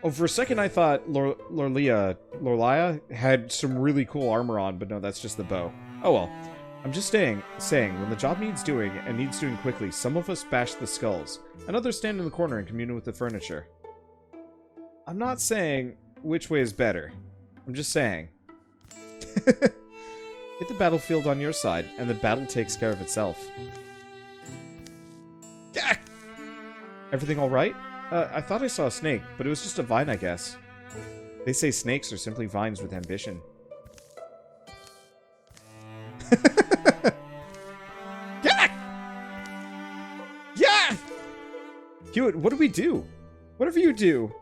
Oh, for a second I thought Lorlia had some really cool armor on, but no, that's just the bow. Oh well. I'm just saying, when the job needs doing, and needs doing quickly, some of us bash the skulls, and others stand in the corner and commune with the furniture. I'm not saying which way is better. I'm just saying. Hit the battlefield on your side, and the battle takes care of itself. Yeah! Everything alright? I thought I saw a snake, but it was just a vine, I guess. They say snakes are simply vines with ambition. Yeah! Yeah! Hewitt, what do we do? Whatever you do,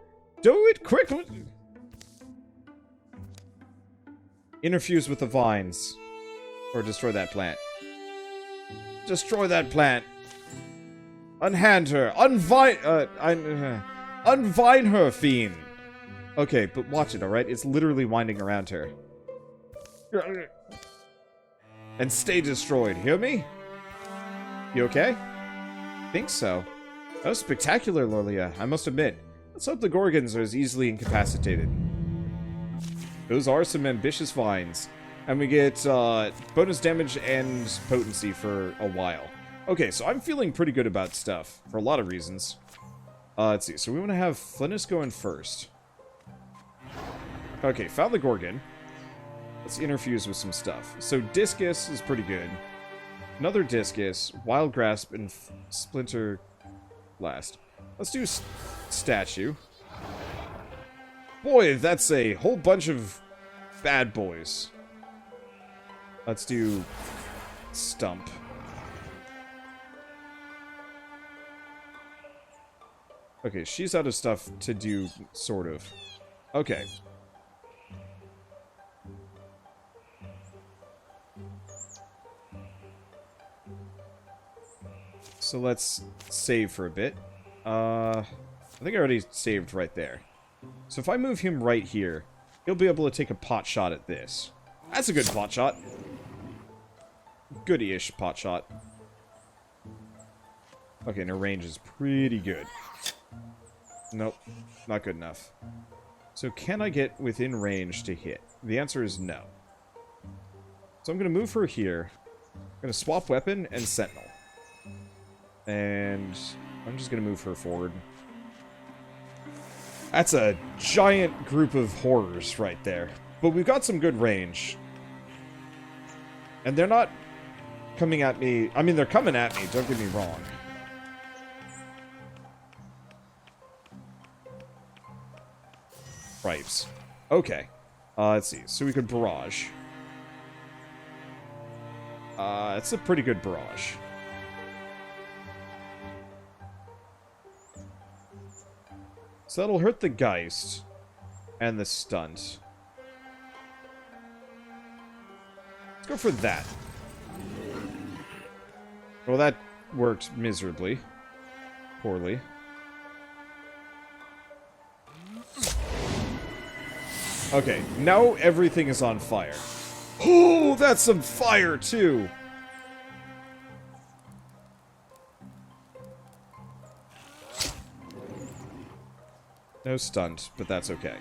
do it quickly! Interfuse with the vines. Or destroy that plant. Destroy that plant. Unhand her. Unvine her, fiend. Okay, but watch it, alright? It's literally winding around her. And stay destroyed, hear me? You okay? Think so. That was spectacular, Lorlia, I must admit. Let's hope the Gorgons are as easily incapacitated. Those are some ambitious vines. And we get bonus damage and potency for a while. Okay, so I'm feeling pretty good about stuff, for a lot of reasons. Let's see, so we want to have Flinnis going first. Okay, found the Gorgon. Let's interfuse with some stuff. So Discus is pretty good. Another Discus, Wild Grasp, and Splinter Blast. Let's do Statue. Boy, that's a whole bunch of bad boys. Let's do Stump. Okay, she's out of stuff to do, sort of. Okay. So let's save for a bit. I think I already saved right there. So if I move him right here, he'll be able to take a pot shot at this. That's a good pot shot. Goody-ish pot shot. Okay, and her range is pretty good. Nope, not good enough. So can I get within range to hit? The answer is no. So I'm going to move her here. I'm going to swap weapon and sentinel. And I'm just going to move her forward. That's a giant group of horrors right there. But we've got some good range. And they're not coming at me. I mean, they're coming at me, don't get me wrong. Ripes. Okay. Let's see. So we could barrage. It's a pretty good barrage. So that'll hurt the Geist and the stunt. Let's go for that. Well, that worked miserably. Poorly. Okay, now everything is on fire. Oh, that's some fire, too! No stunt, but that's okay.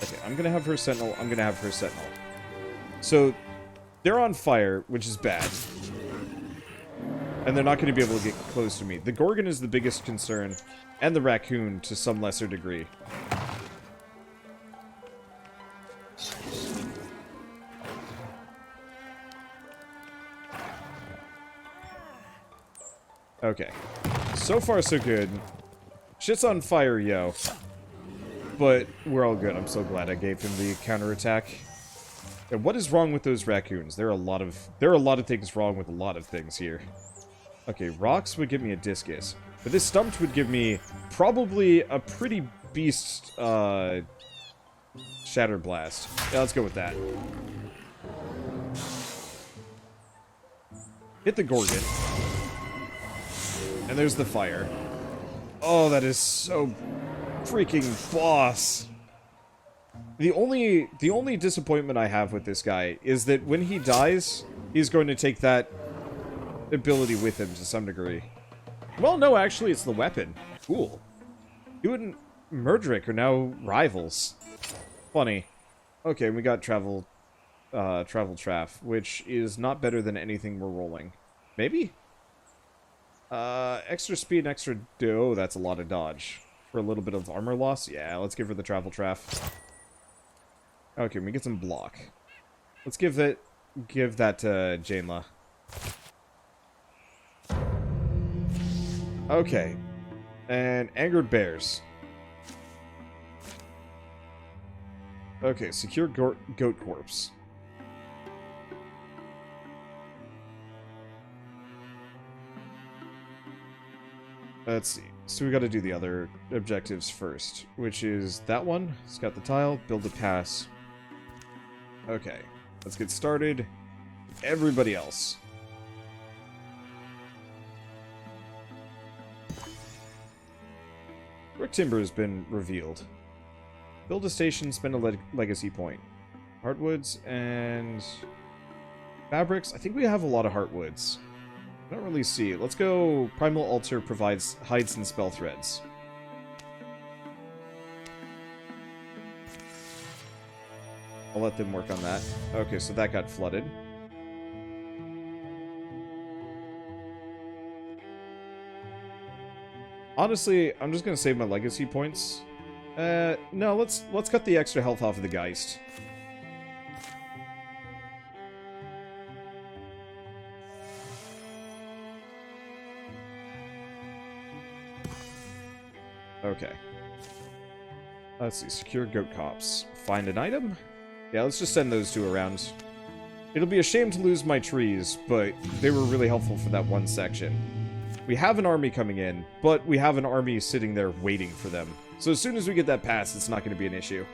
Okay, I'm gonna have her sentinel, I'm gonna have her sentinel. So, they're on fire, which is bad. And they're not gonna be able to get close to me. The Gorgon is the biggest concern, and the raccoon to some lesser degree. Okay. So far, so good. Shit's on fire, yo. But we're all good. I'm so glad I gave him the counterattack. And what is wrong with those raccoons? There are a lot of things wrong with a lot of things here. Okay, rocks would give me a discus. But this stumped would give me probably a pretty beast shatter blast. Yeah, let's go with that. Hit the Gorgon. And there's the fire. Oh, that is so freaking boss. The only disappointment I have with this guy is that when he dies, he's going to take that ability with him to some degree. Well, no, actually, it's the weapon. Cool. You and Murderick are now rivals. Funny. Okay, we got travel traff, which is not better than anything we're rolling. Maybe? Extra speed and extra... Oh, that's a lot of dodge. For a little bit of armor loss? Yeah, let's give her the travel traff. Okay, we get some block. Let's give that to Janela. Okay. And angered bears. Okay, secure goat corpse. Let's see. So we gotta do the other objectives first, which is that one. Scout the tile, build a pass. Okay, let's get started. Everybody else. Brick timber has been revealed. Build a station, spend a legacy point. Heartwoods and fabrics. I think we have a lot of heartwoods. I don't really see. Let's go. Primal Altar provides hides and spell threads. I'll let them work on that. Okay, so that got flooded. Honestly, I'm just gonna save my legacy points. No, let's cut the extra health off of the Geist. Okay. Let's see. Secure goat cops. Find an item? Yeah, let's just send those two around. It'll be a shame to lose my trees, but they were really helpful for that one section. We have an army coming in, but we have an army sitting there waiting for them. So as soon as we get that pass, it's not going to be an issue.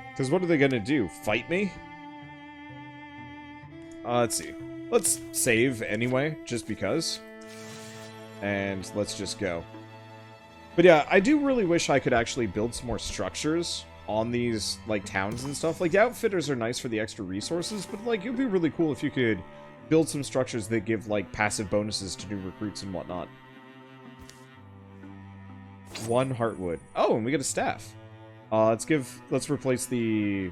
Because what are they going to do? Fight me? Let's see. Let's save anyway, just because. And let's just go. But yeah, I do really wish I could actually build some more structures on these, like, towns and stuff. Like, the outfitters are nice for the extra resources, but, like, it would be really cool if you could build some structures that give, like, passive bonuses to new recruits and whatnot. 1 heartwood. Oh, and we get a staff. Let's replace the...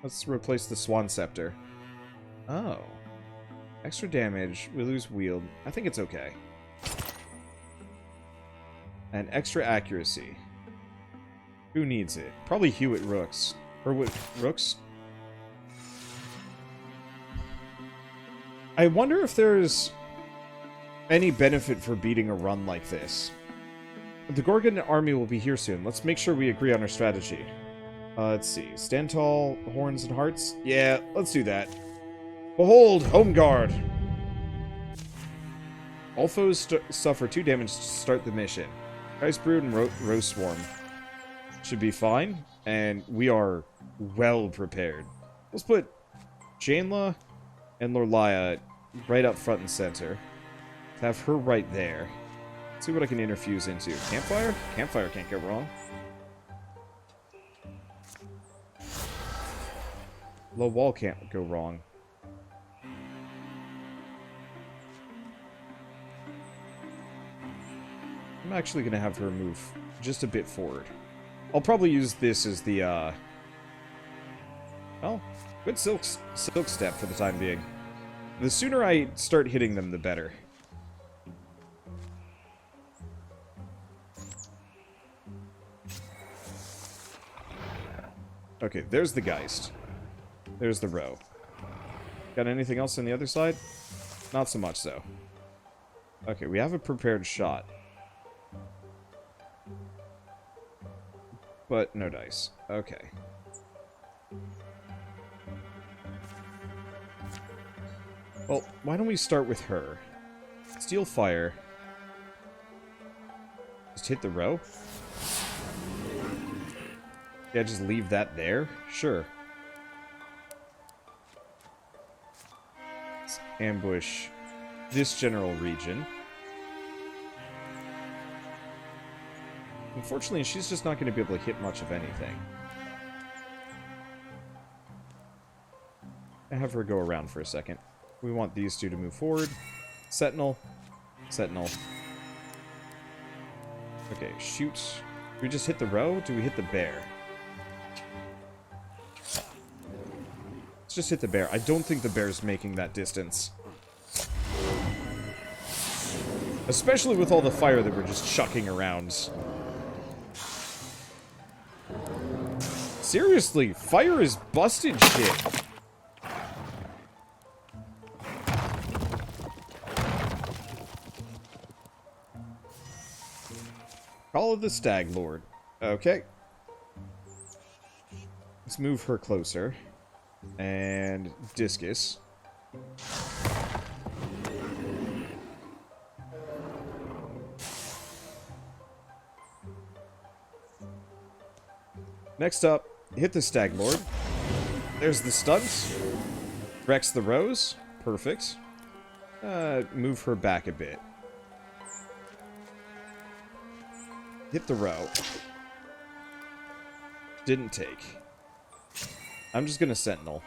Let's replace the Swan Scepter. Oh. Extra damage, we lose wield. I think it's okay. And extra accuracy. Who needs it? Probably Hewitt Rooks. Or what? Rooks? I wonder if there's any benefit for beating a run like this. The Gorgon army will be here soon. Let's make sure we agree on our strategy. Let's see. Stand tall, horns and hearts? Yeah, let's do that. Behold, home guard! All foes suffer 2 damage to start the mission. Ice Brood and Rose Swarm should be fine, and we are well prepared. Let's put Janela and Lorlia right up front and center. Have her right there. Let's see what I can interfuse into. Campfire? Campfire can't go wrong. Low wall can't go wrong. I'm actually going to have her move just a bit forward. I'll probably use this as the, well, good silk step for the time being. The sooner I start hitting them, the better. Okay, there's the Geist. There's the row. Got anything else on the other side? Not so much so. Okay, we have a prepared shot. But no dice. Okay. Well, why don't we start with her? Steal fire. Just hit the row? Yeah, just leave that there? Sure. Let's ambush this general region. Unfortunately, she's just not going to be able to hit much of anything. I have her go around for a second. We want these two to move forward. Sentinel. Sentinel. Okay, shoot. Do we just hit the row? Do we hit the bear? Let's just hit the bear. I don't think the bear's making that distance. Especially with all the fire that we're just chucking around. Seriously, fire is busted shit. Call of the Stag Lord. Okay. Let's move her closer. And discus. Next up, hit the Stag Lord. There's the stunt. Wrecks the rose. Perfect. Move her back a bit. Hit the row. Didn't take. I'm just gonna Sentinel.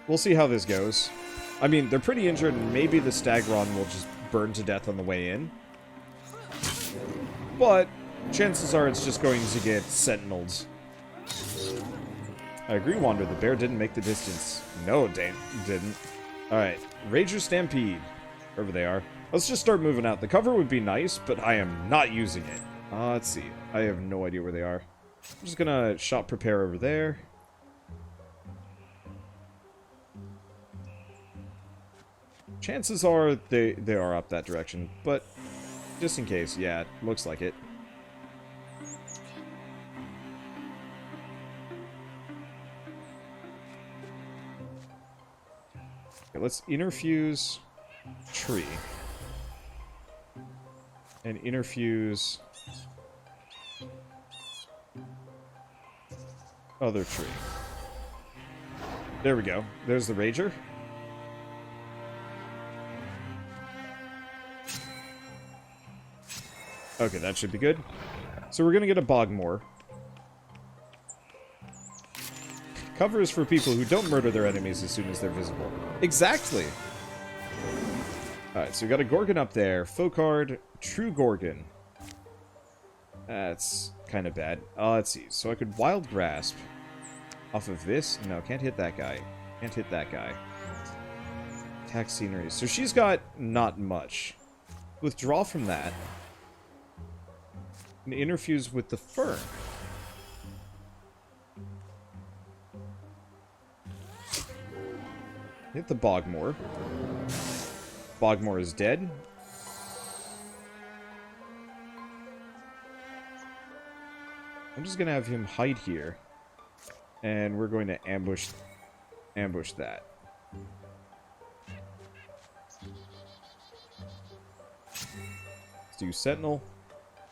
We'll see how this goes. I mean, they're pretty injured, and maybe the Stagron will just burn to death on the way in. But chances are it's just going to get Sentineled. I agree, Wander. The bear didn't make the distance. No, it didn't. Alright, Rager Stampede. Wherever they are. Let's just start moving out. The cover would be nice, but I am not using it. Let's see. I have no idea where they are. I'm just gonna shot prepare over there. Chances are they are up that direction, but just in case, yeah, it looks like it. Okay, let's interfuse tree. And interfuse other tree. There we go. There's the Rager. Okay, that should be good. So we're gonna get a Bogmore. Cover is for people who don't murder their enemies as soon as they're visible. Exactly! Alright, so we got a Gorgon up there. Focard, True Gorgon. That's kind of bad. Let's see. So I could Wild Grasp off of this. No, can't hit that guy. Can't hit that guy. Attack scenery. So she's got not much. Withdraw from that. And interfuse with the fern. Hit the Bogmore. Bogmore is dead. I'm just gonna have him hide here. And we're going to ambush that. Let's do Sentinel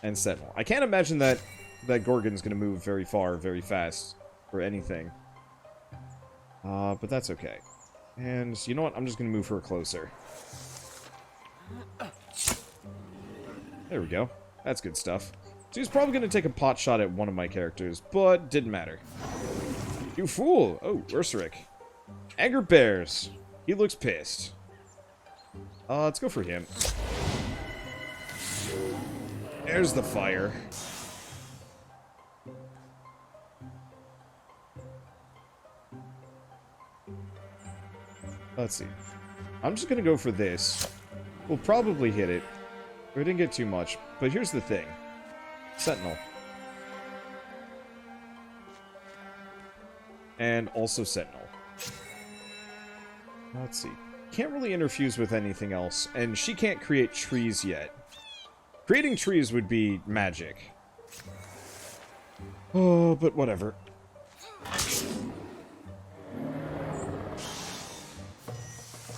and Sentinel. I can't imagine that Gorgon's gonna move very far, very fast, or anything. But that's okay. And you know what? I'm just gonna move her closer. There we go. That's good stuff. So he's probably gonna take a pot shot at one of my characters, but didn't matter. You fool! Oh, Ursaric. Anger Bears. He looks pissed. Let's go for him. There's the fire. Let's see. I'm just gonna go for this. We'll probably hit it. We didn't get too much, but here's the thing. Sentinel. And also Sentinel. Let's see. Can't really interfuse with anything else, and she can't create trees yet. Creating trees would be magic. Oh, but whatever.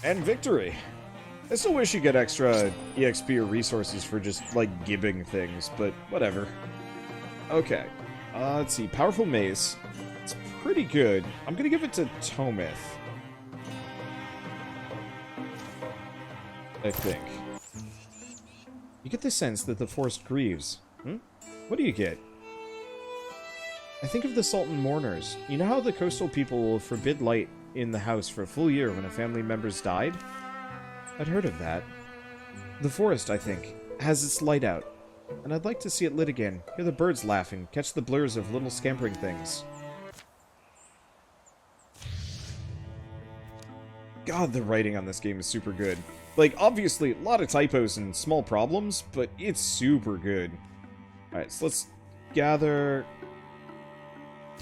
And victory! I still wish you get extra EXP or resources for just, like, gibbing things, but whatever. Okay. Let's see. Powerful Mace. It's pretty good. I'm gonna give it to Tomith. I think. You get the sense that the forest grieves. What do you get? I think of the Sultan mourners. You know how the coastal people will forbid light in the house for a full year when a family member's died? I'd heard of that. The forest, I think, has its light out, and I'd like to see it lit again, hear the birds laughing, catch the blurs of little scampering things. God, the writing on this game is super good. Like, obviously, a lot of typos and small problems, but it's super good. Alright, so let's gather...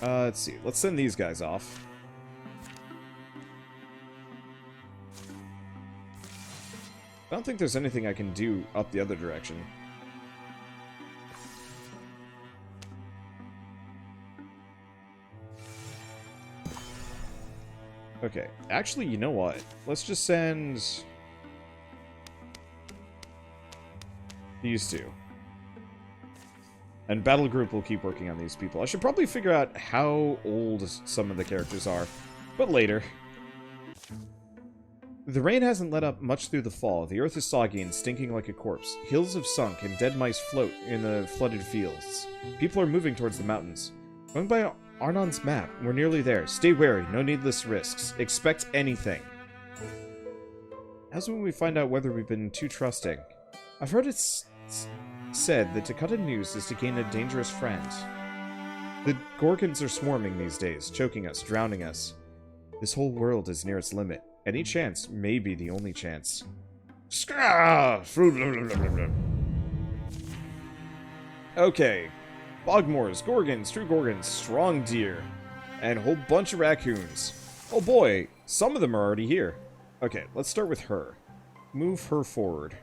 let's see. Let's send these guys off. I don't think there's anything I can do up the other direction. Okay. Actually, you know what? Let's just send... these two. And Battle Group will keep working on these people. I should probably figure out how old some of the characters are. But later. The rain hasn't let up much through the fall. The earth is soggy and stinking like a corpse. Hills have sunk and dead mice float in the flooded fields. People are moving towards the mountains. Going by Arnon's map. We're nearly there. Stay wary. No needless risks. Expect anything. As when we find out whether we've been too trusting. I've heard it's said that to cut a noose is to gain a dangerous friend. The Gorgons are swarming these days, choking us, drowning us. This whole world is near its limit. Any chance may be the only chance. Okay. Bogmores, Gorgons, true Gorgons, strong deer, and a whole bunch of raccoons. Oh boy, some of them are already here. Okay, let's start with her. Move her forward.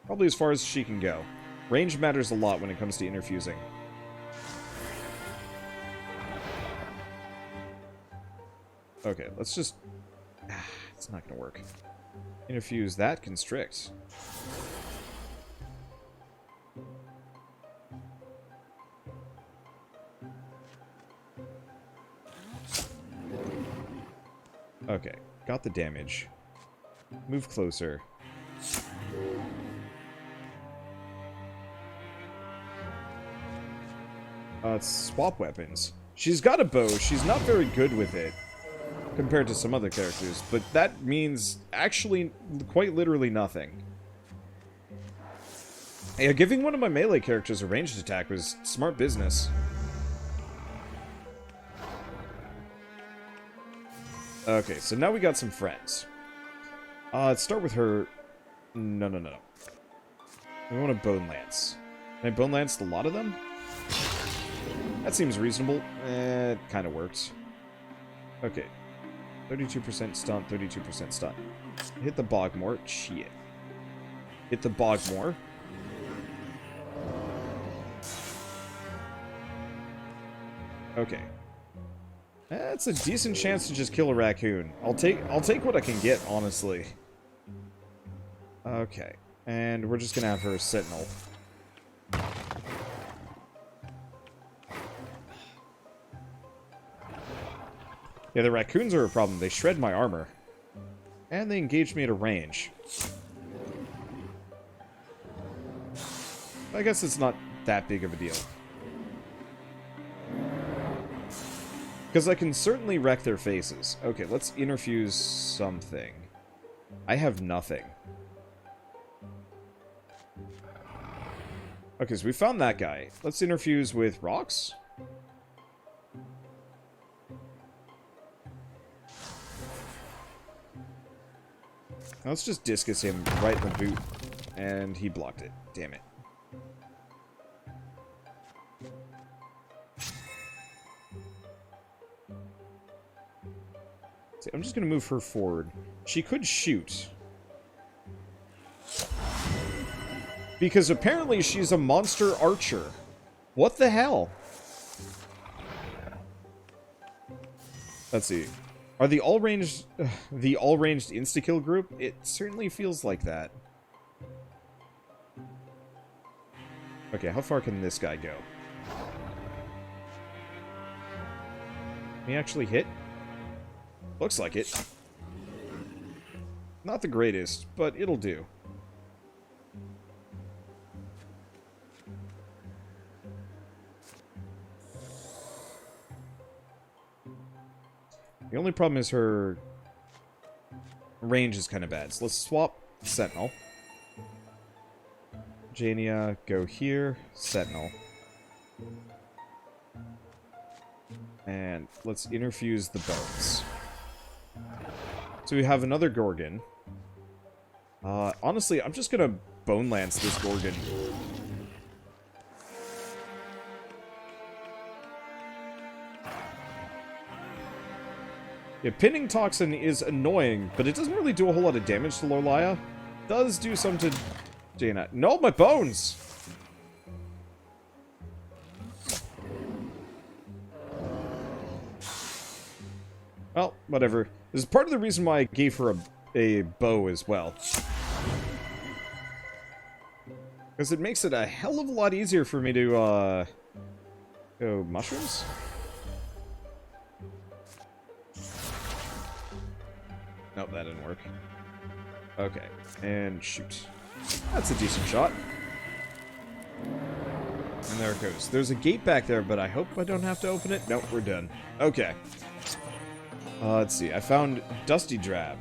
Probably as far as she can go. Range matters a lot when it comes to interfusing. Okay, let's just... it's not gonna work. Interfuse that, constrict. Okay, got the damage. Move closer. Swap weapons. She's got a bow. She's not very good with it compared to some other characters, but that means actually quite literally nothing. Yeah, giving one of my melee characters a ranged attack was smart business. Okay, so now we got some friends. Let's start with her. No. We want a bone lance. Can I bone lance a lot of them? That seems reasonable. It kind of works. Okay. 32% stunt, 32% stunt. Hit the Bogmore. Shit. Hit the Bogmore. Okay. That's a decent chance to just kill a raccoon. I'll take what I can get, honestly. Okay. And we're just gonna have her sentinel. Yeah, the raccoons are a problem. They shred my armor. And they engage me at a range. I guess it's not that big of a deal. Because I can certainly wreck their faces. Okay, let's interfuse something. I have nothing. Okay, so we found that guy. Let's interfuse with rocks. Let's just discus him right in the boot. And he blocked it. Damn it. See, I'm just going to move her forward. She could shoot. Because apparently she's a monster archer. What the hell? Let's see. Are the all-ranged insta-kill group? It certainly feels like that. Okay, how far can this guy go? Can he actually hit? Looks like it. Not the greatest, but it'll do. The only problem is her range is kind of bad. So let's swap Sentinel. Jania, go here. Sentinel. And let's interfuse the bones. So we have another Gorgon. Honestly, I'm just gonna bone lance this Gorgon. Yeah, pinning toxin is annoying, but it doesn't really do a whole lot of damage to Lorelaya. Does do some to Jaina. No, my bones! Well, whatever. This is part of the reason why I gave her a bow as well. Because it makes it a hell of a lot easier for me to, go mushrooms? Nope, that didn't work. Okay, and shoot. That's a decent shot. And there it goes. There's a gate back there, but I hope I don't have to open it. Nope, we're done. Okay. Let's see. I found Dusty Drab.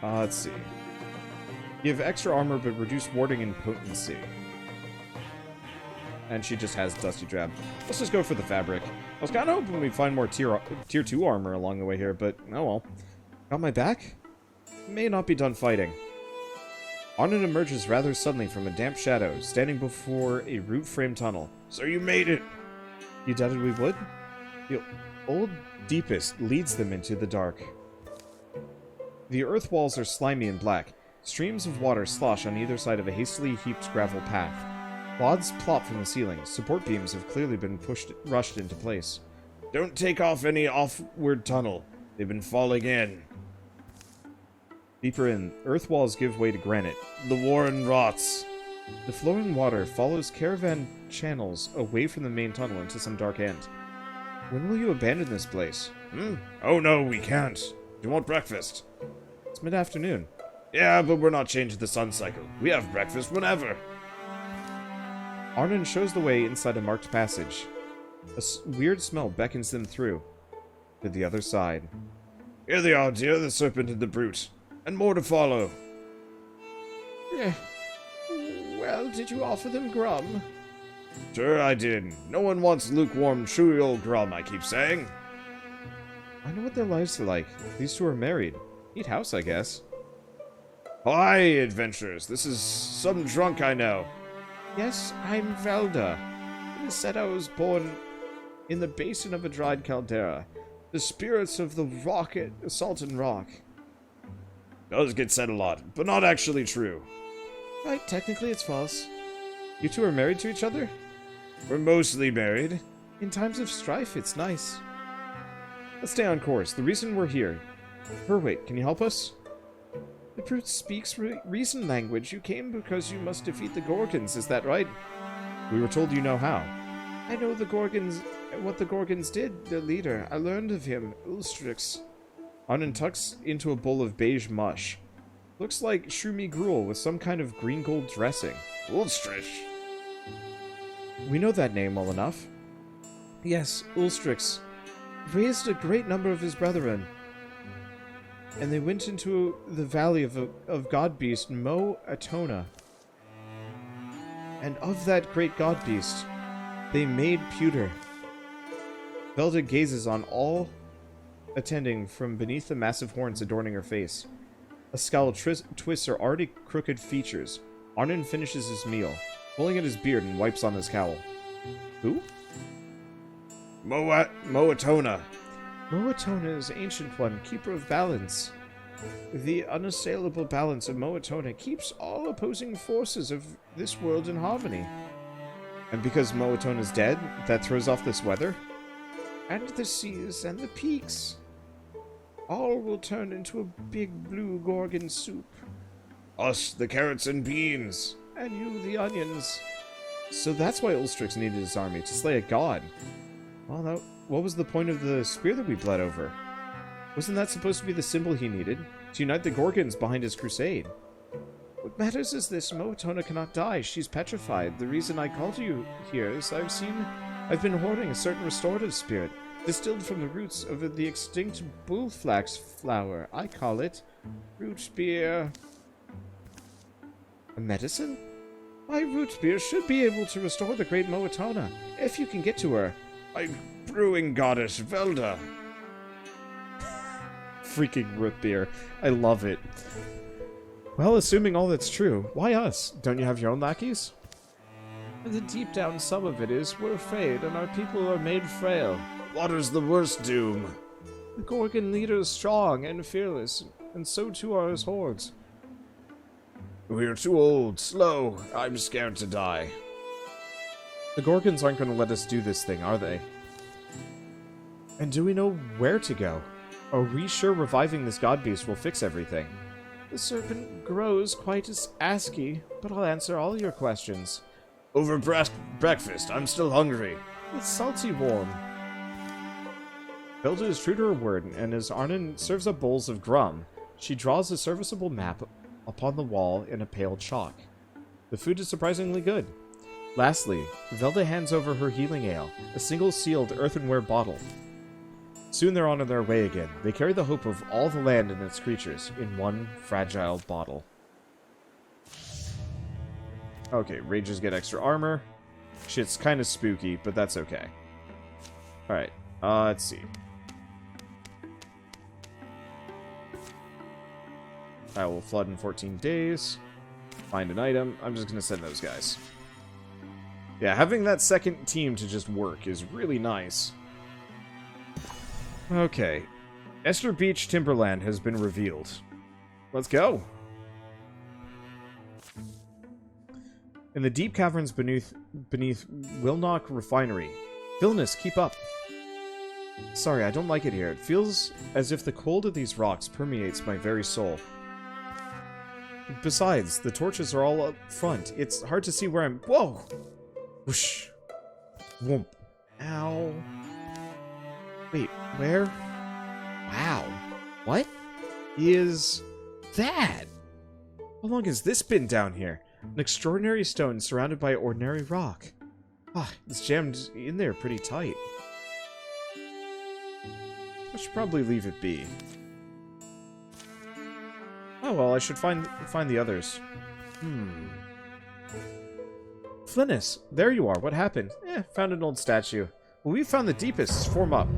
Let's see. Give extra armor, but reduce warding and potency. And she just has Dusty Drab. Let's just go for the fabric. I was kind of hoping we'd find more tier 2 armor along the way here, but oh well. Got my back? May not be done fighting. Arnon emerges rather suddenly from a damp shadow, standing before a root-frame tunnel. So you made it! You doubted we would? The old deepest leads them into the dark. The earth walls are slimy and black. Streams of water slosh on either side of a hastily heaped gravel path. Clods plop from the ceiling. Support beams have clearly been rushed into place. Don't take off any offward tunnel. They've been falling in. Deeper in, earth walls give way to granite. The warren rots. The flowing water follows caravan channels away from the main tunnel into some dark end. When will you abandon this place? Oh no, we can't. Do you want breakfast? It's mid-afternoon. Yeah, but we're not changing the sun cycle. We have breakfast whenever. Arnon shows the way inside a marked passage. A weird smell beckons them through. To the other side. Here they are, dear, the serpent and the brute. And more to follow. Well, did you offer them grum? Sure I did. No one wants lukewarm, chewy old grum, I keep saying. I know what their lives are like. These two are married. Neat house, I guess. Hi, adventurers. This is some drunk I know. Yes, I'm Velda. It is said I was born in the basin of a dried caldera. The spirits of the rock at Salton Rock. Does get said a lot, but not actually true. Right, technically it's false. You two are married to each other? We're mostly married. In times of strife, it's nice. Let's stay on course. The reason we're here. Wait, can you help us? The brute speaks reason language. You came because you must defeat the Gorgons, is that right? We were told you know how. I know the Gorgons, what the Gorgons did, their leader. I learned of him, Ulstrix. Arnon tucks into a bowl of beige mush. Looks like shroomy gruel with some kind of green gold dressing. Ulstrix. We know that name well enough. Yes, Ulstrix raised a great number of his brethren, and they went into the valley of god beast Mo Atona. And of that great god beast, they made pewter. Velda gazes on all attending from beneath the massive horns adorning her face. A scowl twists her already crooked features. Arnon finishes his meal, pulling at his beard and wipes on his cowl. Who? Moatona. Moatona is Ancient One, Keeper of Balance. The unassailable balance of Moatona keeps all opposing forces of this world in harmony. And because Moatona is dead, that throws off this weather? And the seas and the peaks. All will turn into a big blue Gorgon soup. Us, the carrots and beans. And you, the onions. So that's why Ulstrix needed his army, to slay a god. Well, no, what was the point of the spear that we bled over? Wasn't that supposed to be the symbol he needed? To unite the Gorgons behind his crusade? What matters is this, Moatona cannot die. She's petrified. The reason I called you here is I've been hoarding a certain restorative spirit, distilled from the roots of the extinct bullflax flower. I call it root beer. A medicine? My root beer should be able to restore the great Moatona, if you can get to her. My brewing goddess, Velda. Freaking root beer. I love it. Well, assuming all that's true, why us? Don't you have your own lackeys? The deep down some of it is we're afraid, and our people are made frail. Water's the worst doom. The Gorgon leader is strong and fearless, and so too are his hordes. We're too old, slow. I'm scared to die. The Gorgons aren't going to let us do this thing, are they? And do we know where to go? Are we sure reviving this god beast will fix everything? The serpent grows quite as ASCII, but I'll answer all your questions. Over breakfast, I'm still hungry. It's salty warm. Velda is true to her word, and as Arnon serves up bowls of grum, she draws a serviceable map upon the wall in a pale chalk. The food is surprisingly good. Lastly, Velda hands over her healing ale, a single sealed earthenware bottle. Soon they're on their way again. They carry the hope of all the land and its creatures in one fragile bottle. Okay, rangers get extra armor. Shit's kind of spooky, but that's okay. Alright, let's see. I will flood in 14 days. Find an item. I'm just going to send those guys. Yeah, having that second team to just work is really nice. Okay. Esther Beach Timberland has been revealed. Let's go. In the deep caverns beneath Wilnock Refinery. Villainous, keep up. Sorry, I don't like it here. It feels as if the cold of these rocks permeates my very soul. Besides, the torches are all up front. It's hard to see where I'm... Whoa! Whoosh. Whoomp. Ow. Wait, where? Wow. What is that? How long has this been down here? An extraordinary stone surrounded by ordinary rock. Ah, it's jammed in there pretty tight. I should probably leave it be. Oh well, I should find the others. Flinnis, there you are. What happened? Found an old statue. Well, we found the deepest. Form up.